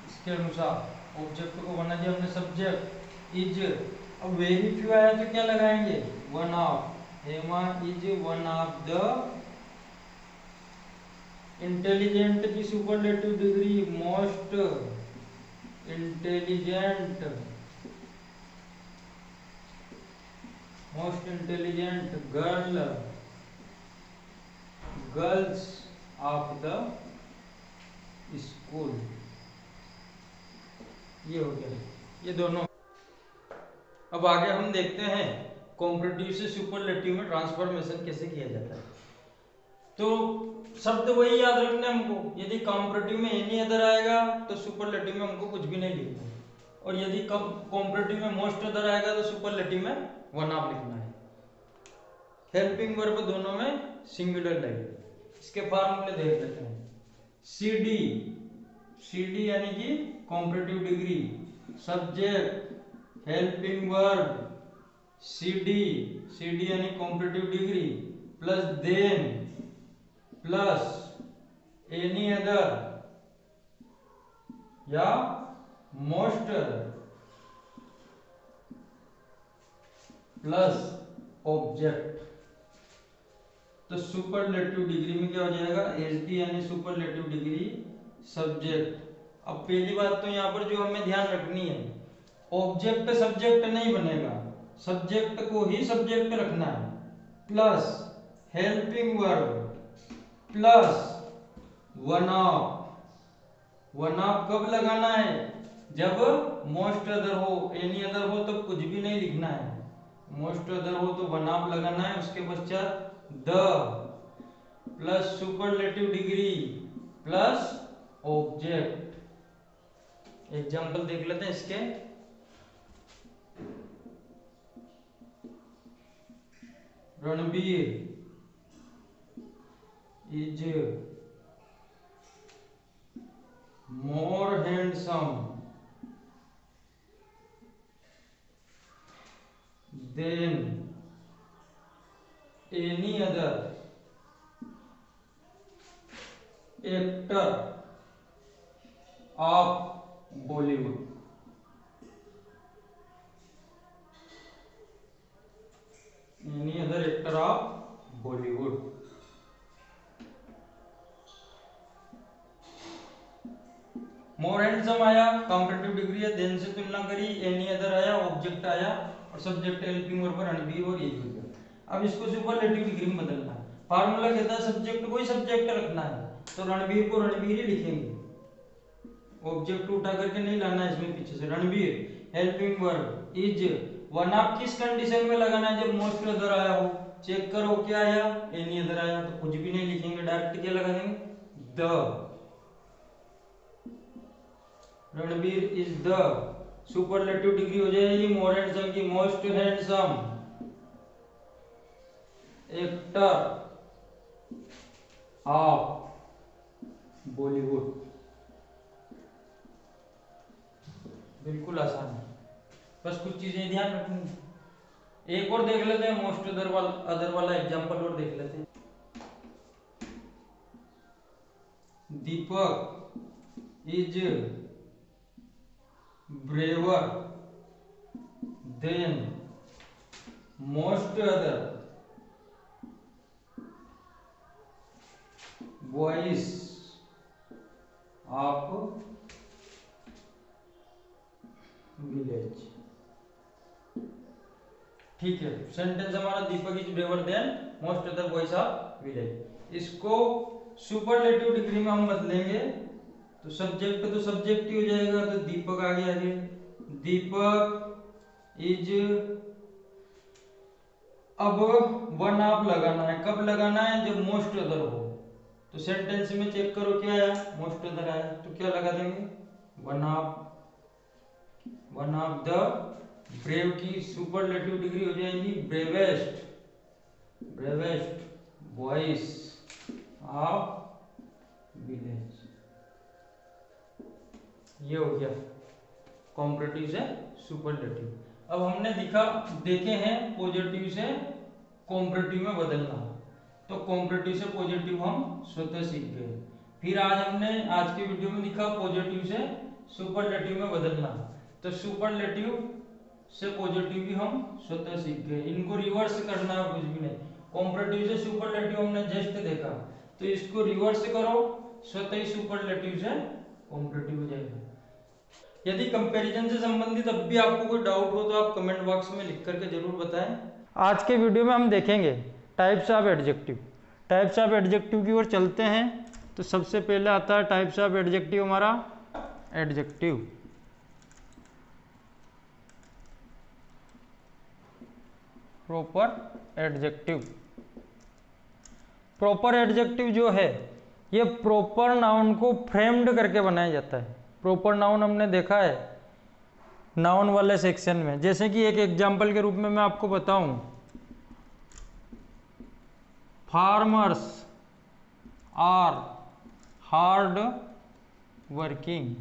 S1: इसके अनुसार ऑब्जेक्ट को बना दिया हमने सब्जेक्ट इज। अब वेरी फ्यू आया तो क्या लगाएंगे one of, Hema is one of the intelligent की superlative degree most intelligent, most intelligent girls of the school. ये हो गया ये दोनों। अब आगे हम देखते हैं कॉम्परेटिव से सुपरलेटिव में ट्रांसफॉर्मेशन कैसे किया जाता है। तो शब्द वही याद रखना है हमको, यदि कॉम्परेटिव में एनी अदर आएगा तो सुपरलेटिव में हमको कुछ भी नहीं लिखना है, और यदि कॉम्परेटिव में मोस्ट अदर आएगा तो सुपरलेटिव में वन ऑफ लिखना है। हेल्पिंग वर्ब दोनों में सिंगुलर लगेगा। इसके फॉर्मूले देख लेते हैं। सीडी, सीडी यानी कि comparative degree, subject helping verb CD, CD यानी comparative degree plus than plus any other या मोस्ट अदर प्लस ऑब्जेक्ट। तो सुपरलेटिव डिग्री में क्या हो जाएगा एसडी यानी सुपरलेटिव डिग्री सब्जेक्ट। अब पहली बात तो यहाँ पर जो हमें ध्यान रखनी है, ऑब्जेक्ट सब्जेक्ट नहीं बनेगा, सब्जेक्ट को ही सब्जेक्ट रखना है, plus helping verb plus one of. One of कब लगाना है जब मोस्ट अदर हो, एनी अदर हो तो कुछ भी नहीं लिखना है, मोस्ट अदर हो तो वन ऑफ लगाना है। उसके पश्चात the plus superlative degree plus object. Example देख लेते हैं इसके। Ranbir is more handsome than any other actor of Bollywood. Any other actor of Bollywood. More handsome आया, कंपैरेटिव डिग्री है, देन से तुलना करी, एनी अदर आया, ऑब्जेक्ट आया और सब्जेक्ट हेल्पिंग वर्ब रणबीर और ये हो गया। अब इसको सुपरलेटिव डिग्री में बदलना है। फार्मूला कहता है सब्जेक्ट को ही सब्जेक्ट रखना है, तो रणबीर को रणबीर ही लिखेंगे, ऑब्जेक्ट उठा करके नहीं लाना है इसमें पीछे से। Ranbir helping verb is one of किस कंडीशन में लगाना है जब मोस्ट अदर आया हो, चेक करो क्या आया एनी अदर आया, तो कुछ भी नहीं लिखेंगे, डायरेक्ट क्या लगा देंगे the. Ranbir is the superlative degree हो जाएगी मोर हैंडसम की, most handsome actor of Bollywood. बिल्कुल आसान है, बस कुछ चीजें ध्यान रखनी है। एक और देख लेते हैं मोस्ट अदर वाला एग्जांपल और देख लेते हैं। Deepak is braver than most other boys of village. ठीक है, सेंटेंस हमारा Deepak is braver than most other boys of village. इसको सुपरलेटिव डिग्री में हम बदलेंगे तो सब्जेक्ट ही हो जाएगा, तो दीपक आ गया आगे, दीपक इज। अब वन ऑफ लगाना है, कब लगाना है जब मोस्ट अदर हो, तो सेंटेंस में चेक करो क्या आया मोस्ट अदर आया, तो क्या लगा देंगे one of. One of the, brave की सुपरलेटिव डिग्री हो जाएगी bravest, bravest voice of village. ये हो गया कॉम्परेटिव से सुपरलेटिव। अब हमने देखे हैं पॉजिटिव से कॉम्परेटिव में बदलना, तो कॉम्परेटिव से पॉजिटिव हम स्वतः सीख गए। फिर आज के वीडियो में दिखा पॉजिटिव से सुपरलेटिव में बदलना, तो सुपरलेटिव से पॉजिटिव भी हम स्वतः सीख गए। इनको रिवर्स करना है कुछ भी नहीं। कॉम्परेटिव से सुपरलेटिव हमने जस्ट देखा, तो इसको रिवर्स करो, स्वतः ही सुपरलेटिव से कॉम्परेटिव हो जाएगा। यदि कंपैरिजन से संबंधित अब भी आपको कोई डाउट हो तो आप कमेंट बॉक्स में लिख करके जरूर बताएं। आज के वीडियो में हम देखेंगे types of adjective. Types of adjective की ओर चलते हैं। तो सबसे पहले आता है टाइप्स ऑफ एडजेक्टिव हमारा adjective. Proper adjective. Proper adjective जो है ये प्रॉपर नाउन को फ्रेम्ड करके बनाया जाता है। प्रॉपर नाउन हमने देखा है नाउन वाले सेक्शन में। जैसे कि एक एग्जांपल के रूप में मैं आपको बताऊं, फार्मर्स आर हार्ड वर्किंग।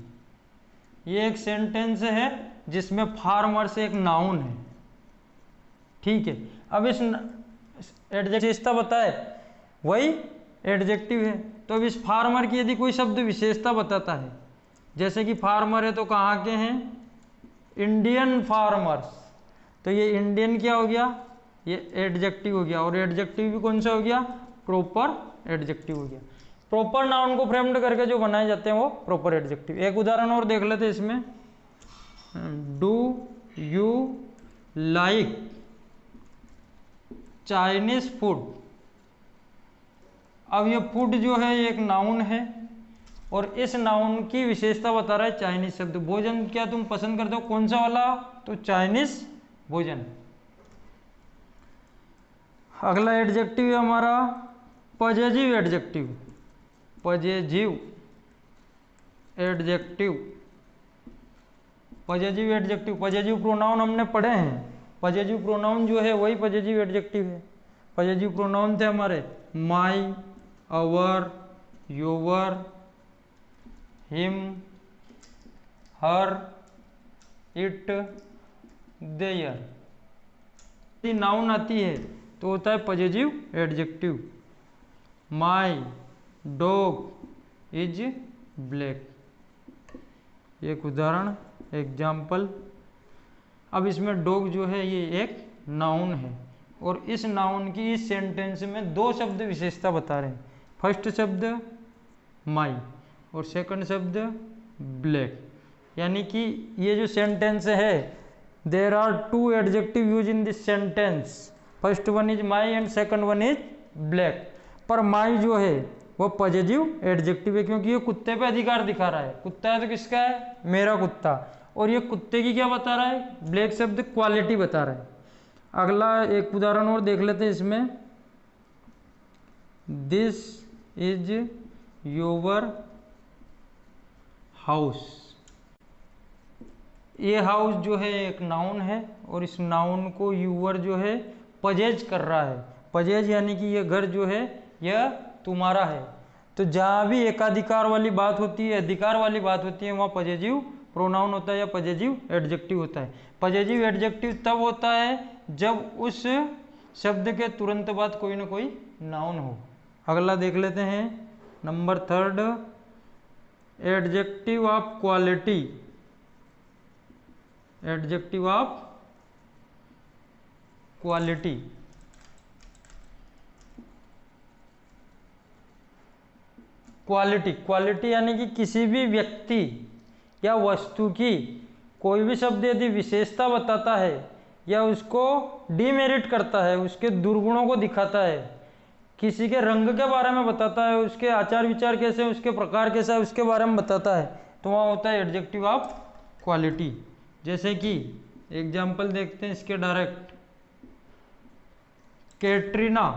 S1: ये एक सेंटेंस है जिसमें फार्मर्स एक नाउन है, ठीक है। अब इस एडजेक्टिव बताए वही एडजेक्टिव है। तो अब इस फार्मर की यदि कोई शब्द विशेषता बताता है, जैसे कि फार्मर है तो कहाँ के हैं, इंडियन फार्मर्स, तो ये इंडियन क्या हो गया, ये एडजेक्टिव हो गया। और एडजेक्टिव भी कौन सा हो गया, प्रॉपर एडजेक्टिव हो गया। प्रॉपर नाउन को फ्रेम्ड करके जो बनाए जाते हैं वो प्रॉपर एडजेक्टिव। एक उदाहरण और देख लेते हैं इसमें, do you like Chinese food. अब ये फूड जो है ये एक नाउन है और इस नाउन की विशेषता बता रहा है चाइनीज शब्द। भोजन क्या तुम पसंद करते हो, कौन सा वाला, तो चाइनीज भोजन। अगला एडजेक्टिव है हमारा positive adjective. Positive adjective. Positive adjective, positive pronoun हमने पढ़े हैं। पॉजिटिव प्रोनाउन जो है वही पॉजिटिव एडजेक्टिव है। पॉजिटिव प्रोनाउन थे हमारे my, our, your, him, her, it, their. यदि नाउन आती है तो होता है positive adjective. My dog is black, एक उदाहरण, एग्जाम्पल। अब इसमें डॉग जो है ये एक नाउन है और इस नाउन की इस सेंटेंस में दो शब्द विशेषता बता रहे हैं। फर्स्ट शब्द माई और सेकंड शब्द ब्लैक। यानी कि ये जो सेंटेंस है, there are two adjective use in this sentence, first one is my and second one is black. पर माई जो है वो पॉजिटिव एडजेक्टिव है क्योंकि ये कुत्ते पे अधिकार दिखा रहा है। कुत्ता है तो किसका है, मेरा कुत्ता। और ये कुत्ते की क्या बता रहा है, ब्लैक शब्द क्वालिटी बता रहा है। अगला एक उदाहरण और देख लेते हैं इसमें, दिस इज योर हाउस। ये हाउस जो है एक नाउन है और इस नाउन को यूवर जो है पजेज कर रहा है। पजेज यानी कि ये घर जो है यह तुम्हारा है। तो जहाँ भी एकाधिकार वाली बात होती है, अधिकार वाली बात होती है, वहाँ पजेजिव प्रोनाउन होता है या पजेजिव एडजेक्टिव होता है। पजेजिव एडजेक्टिव तब होता है जब उस शब्द के तुरंत बाद कोई ना कोई नाउन हो। अगला देख लेते हैं, number third, adjective of quality. Adjective of quality. Quality, quality यानी कि किसी भी व्यक्ति या वस्तु की कोई भी शब्द यदि विशेषता बताता है या उसको डीमेरिट करता है, उसके दुर्गुणों को दिखाता है, किसी के रंग के बारे में बताता है, उसके आचार विचार कैसे, उसके प्रकार कैसा है, उसके बारे में बताता है, तो वहाँ होता है एडजेक्टिव ऑफ क्वालिटी। जैसे कि एग्जाम्पल देखते हैं इसके direct, Katrina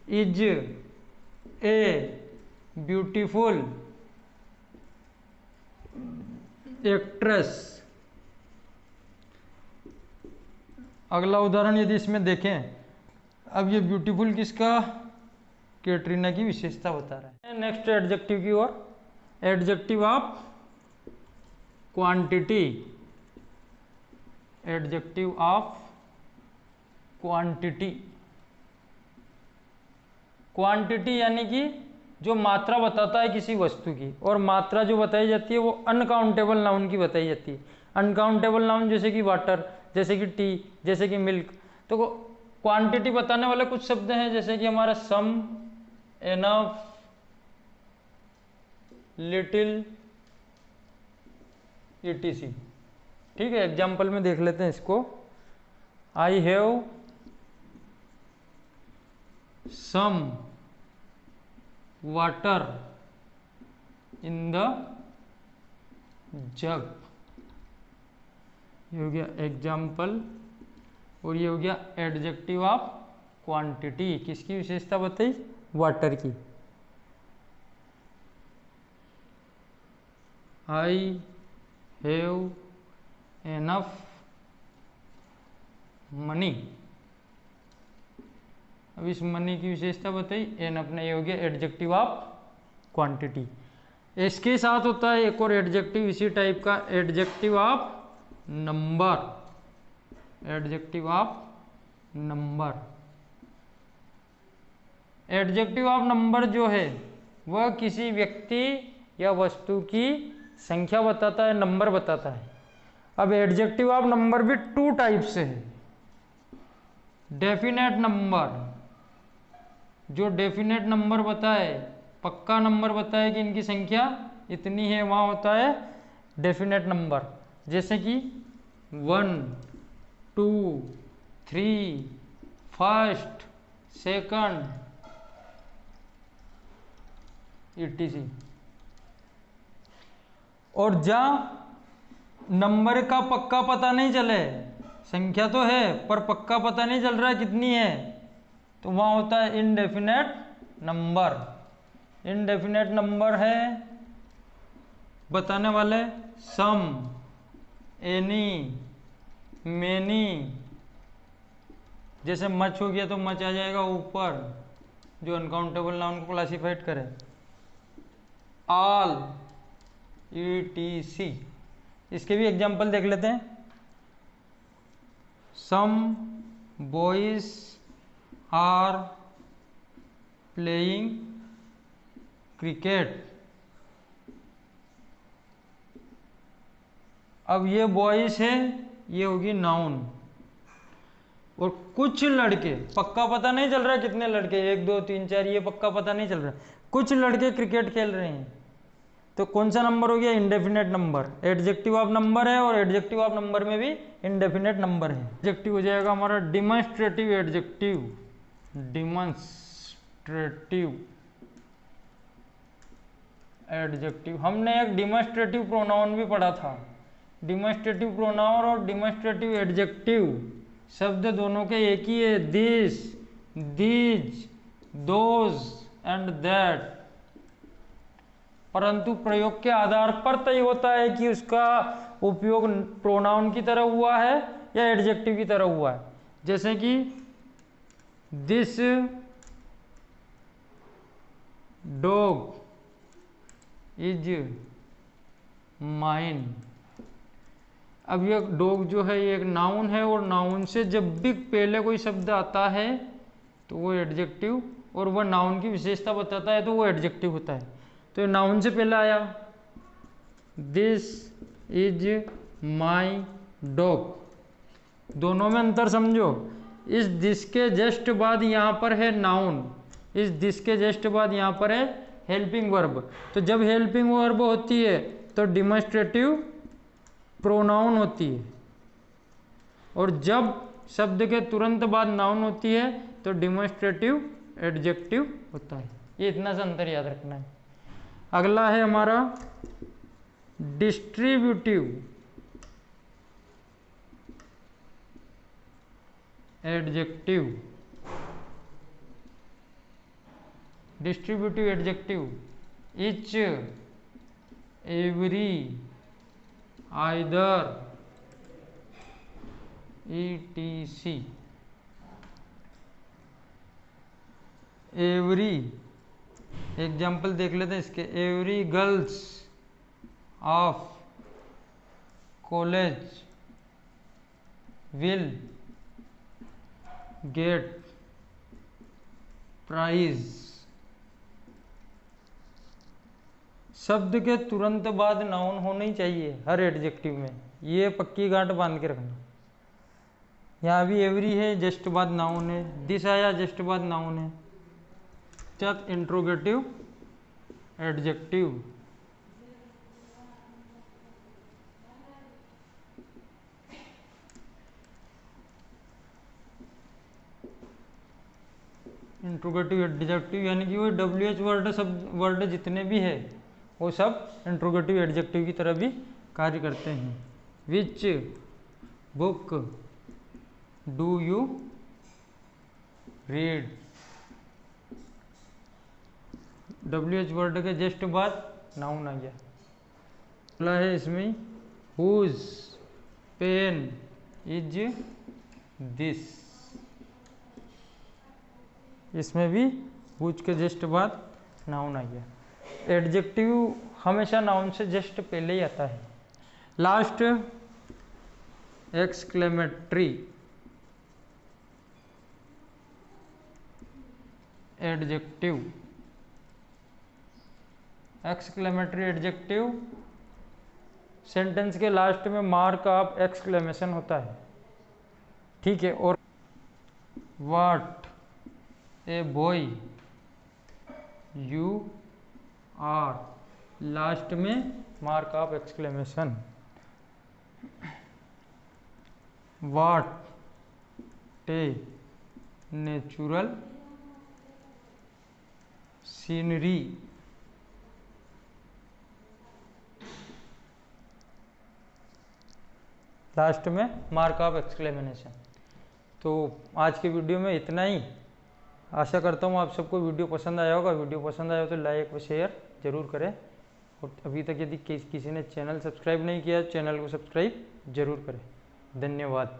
S1: is a beautiful actress. अगला उदाहरण यदि इसमें देखें, अब ये ब्यूटीफुल किसका, कैटरीना की विशेषता बता रहा है। नेक्स्ट एडजेक्टिव की ओर, adjective of quantity. Adjective of quantity. Quantity यानी कि जो मात्रा बताता है किसी वस्तु की, और मात्रा जो बताई जाती है वो अनकाउंटेबल नाउन की बताई जाती है। अनकाउंटेबल नाउन जैसे कि वाटर, जैसे कि टी, जैसे कि मिल्क। तो क्वांटिटी बताने वाले कुछ शब्द हैं, जैसे कि हमारा सम, एनफ, लिटिल, etc। ठीक है, एग्जाम्पल में देख लेते हैं इसको। I have some water in the jug. ये हो गया एग्जाम्पल, और ये हो गया एडजेक्टिव ऑफ क्वांटिटी। किसकी विशेषता बताई, वाटर की। I have enough money. अब इस मनी की विशेषता बताई, एनफ ने। ये हो गया एडजेक्टिव ऑफ क्वांटिटी। इसके साथ होता है एक और एडजेक्टिव इसी टाइप का, adjective of number. Adjective of number. Adjective of number जो है वह किसी व्यक्ति या वस्तु की संख्या बताता है, नंबर बताता है। अब एडजेक्टिव ऑफ नंबर भी टू टाइप से है। डेफिनेट नंबर, जो डेफिनेट नंबर बताए, पक्का नंबर बताए कि इनकी संख्या इतनी है, वहां होता है डेफिनेट नंबर। जैसे कि 1, 2, 3, फर्स्ट, सेकंड, etc। और जहां नंबर का पक्का पता नहीं चले, संख्या तो है पर पक्का पता नहीं चल रहा है कितनी है, तो वहां होता है इनडेफिनेट नंबर। इनडेफिनेट नंबर है बताने वाले सम, एनी, मेनी। जैसे मच हो गया तो मच आ जाएगा ऊपर, जो अनकाउंटेबल नाउन को क्लासिफाइड करे। All, etc। इसके भी एग्जाम्पल देख लेते हैं। Some boys are playing cricket. अब ये बॉयज है, ये होगी नाउन। और कुछ लड़के, पक्का पता नहीं चल रहा है कितने लड़के, 1, 2, 3, 4, ये पक्का पता नहीं चल रहा है, कुछ लड़के क्रिकेट खेल रहे हैं, तो कौन सा नंबर हो गया, indefinite number. Adjective of number है, और एडजेक्टिव ऑफ नंबर में भी इंडेफिनेट नंबर है। एडजेक्टिव हो जाएगा हमारा डिमॉन्स्ट्रेटिव एडजेक्टिव। डिमॉन्स्ट्रेटिव एडजेक्टिव, हमने एक डिमॉन्स्ट्रेटिव प्रोनाउन भी पढ़ा था। डिमॉन्स्ट्रेटिव प्रोनाउन और डिमॉन्स्ट्रेटिव एडजेक्टिव शब्द दोनों के एक ही है, this, these, those and that. परंतु प्रयोग के आधार पर तय होता है कि उसका उपयोग प्रोनाउन की तरह हुआ है या एडजेक्टिव की तरह हुआ है। जैसे कि दिस डॉग इज माइन। अब ये डॉग जो है ये एक नाउन है, और नाउन से जब भी पहले कोई शब्द आता है तो वो एडजेक्टिव, और वह नाउन की विशेषता बताता है तो वो एडजेक्टिव होता है। तो नाउन से पहले आया दिस इज माई डॉग। दोनों में अंतर समझो। इस दिस के जस्ट बाद यहाँ पर है नाउन, इस दिस के जस्ट बाद यहाँ पर है हेल्पिंग वर्ब। तो जब हेल्पिंग वर्ब होती है तो डिमॉन्स्ट्रेटिव प्रोनाउन होती है, और जब शब्द के तुरंत बाद नाउन होती है तो डिमॉन्स्ट्रेटिव एडजेक्टिव होता है। ये इतना सा अंतर याद रखना है। अगला है हमारा distributive adjective. Distributive adjective, each, every, either ETC every, example देख लेते हैं इसके, every girls of college will get prize. शब्द के तुरंत बाद नाउन होना ही चाहिए हर एडजेक्टिव में, ये पक्की गांठ बांध के रखना। यहाँ भी एवरी है, जस्ट बाद नाउन है, दिस आया जस्ट बाद नाउन है, चत इंट्रोगेटिव एडजेक्टिव। इंट्रोगेटिव एडजेक्टिव यानी कि वो WH वर्ड, सब वर्ड जितने भी है वो सब इंट्रोगेटिव एडजेक्टिव की तरह भी कार्य करते हैं। Which book do you read, WH word के जस्ट बाद नाउन आ गया। बोला है इसमें हुज पेन इज दिस, इसमें भी हुज के जस्ट बाद नाउन आ गया। एडजेक्टिव हमेशा नाउन से जस्ट पहले ही आता है। Last exclamatory adjective, exclamatory adjective sentence के लास्ट में मार्क ऑफ एक्सक्लेमेशन होता है, ठीक है। और what a boy you are, last में mark of exclamation. What a natural scenery, last में मार्क ऑफ एक्सक्लेमेशन। तो आज के वीडियो में इतना ही। आशा करता हूँ आप सबको वीडियो पसंद आया होगा। वीडियो पसंद आया हो तो लाइक व शेयर जरूर करें, और अभी तक यदि किसी ने चैनल सब्सक्राइब नहीं किया चैनल को सब्सक्राइब जरूर करें। धन्यवाद।